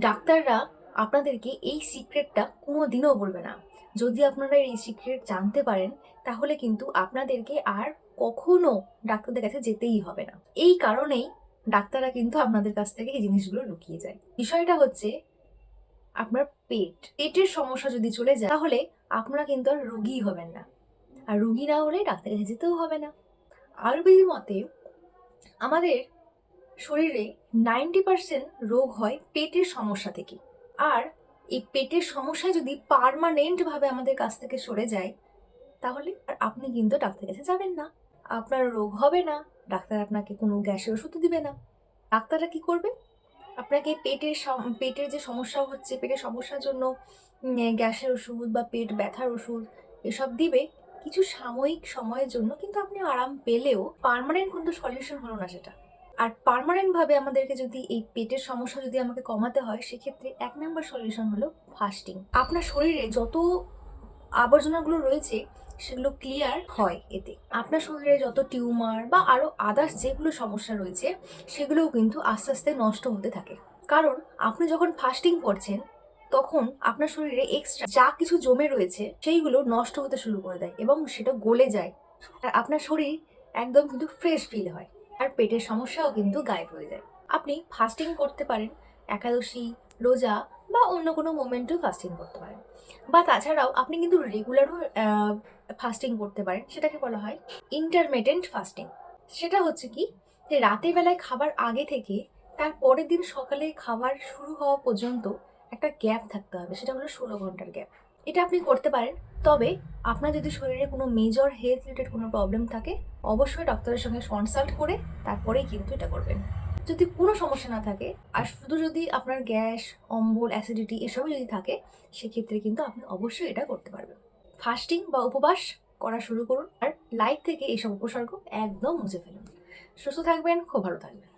ডাক্তাররা আপনাদেরকে এই সিক্রেটটা কোনোদিনও বলবে না। যদি আপনারা এই সিক্রেট জানতে পারেন, তাহলে কিন্তু আপনাদেরকে আর কখনো ডাক্তারদের কাছে যেতেই হবে না। এই কারণেই ডাক্তাররা কিন্তু আপনাদের কাছ থেকে এই জিনিসগুলো লুকিয়ে যায়। বিষয়টা হচ্ছে আপনার পেটের সমস্যা যদি চলে যায়, তাহলে আপনারা কিন্তু আর রোগীই হবেন না। আর রোগী না হলে ডাক্তারের কাছে যেতেও হবে না। আয়ুর্বেদের মতে আমাদের শরীরে 90% রোগ হয় পেটের সমস্যা থেকে। আর এই পেটের সমস্যা যদি পার্মানেন্ট ভাবে আমাদের কাছ থেকে সরে যায়, তাহলে আর আপনি কিন্তু ডাক্তারের কাছে যাবেন না, আপনার রোগ হবে না, ডাক্তার আপনাকে কোনো গ্যাসের ওষুধ দিবে না। ডাক্তাররা কি করবে? আপনাকে পেটের যে সমস্যা হচ্ছে, পেটের সমস্যার জন্য গ্যাসের ওষুধ বা পেট ব্যথার ওষুধ এসব দিবে কিছু সাময়িক সময়ের জন্য, কিন্তু আপনি আরাম পেলেও পার্মানেন্ট কিন্তু সলিউশন হলো না সেটা। আর পার্মানেন্ট ভাবে আমাদেরকে যদি এই পেটের সমস্যা যদি আমাকে কমাতে হয়, সেক্ষেত্রে 1 নম্বর সলিউশন হলো ফাস্টিং। আপনার শরীরে যত আবর্জনাগুলো রয়েছে সেগুলো ক্লিয়ার হয় এতে। আপনার শরীরে যত টিউমার বা আরো আদার্স যেগুলো সমস্যা রয়েছে সেগুলোও কিন্তু আস্তে আস্তে নষ্ট হতে থাকে। কারণ আপনি যখন ফাস্টিং করছেন, তখন আপনার শরীরে এক্সট্রা যা কিছু জমে রয়েছে সেইগুলো নষ্ট হতে শুরু করে দেয় এবং সেটা গলে যায়। আর আপনার শরীর একদম কিন্তু ফ্রেশ ফিল হয়, আর পেটের সমস্যাও কিন্তু গায়েব হয়ে যায়। আপনি ফাস্টিং করতে পারেন, একাদশী, রোজা বা অন্য কোনো মোমেন্টেও ফাস্টিং করতে পারেন। বা তাছাড়াও আপনি কিন্তু রেগুলারও ফাস্টিং করতে পারেন। সেটাকে বলা হয় ইন্টারমিটেন্ট ফাস্টিং। সেটা হচ্ছে কি, যে রাতের বেলায় খাবার আগে থেকে তার পরের দিন সকালে খাবার শুরু হওয়া পর্যন্ত একটা গ্যাপ থাকতে হবে, সেটা হলো 16 ঘন্টার গ্যাপ। এটা আপনি করতে পারেন। তবে আপনার যদি শরীরে কোনো মেজর হেলথ রিলেটেড কোনো প্রবলেম থাকে, অবশ্যই ডক্টরের সঙ্গে কনসাল্ট করে তারপরেই কিন্তু এটা করবেন। যদি কোনো সমস্যা না থাকে, আর শুধু যদি আপনার গ্যাস, অম্বল, অ্যাসিডিটি এসবই যদি থাকে, সেক্ষেত্রে কিন্তু আপনি অবশ্যই এটা করতে পারবেন। ফাস্টিং বা উপবাস করা শুরু করুন, আর লাইফ থেকে এইসব উপসর্গ একদম মুছে ফেলুন। সুস্থ থাকবেন, খুব ভালো থাকবেন।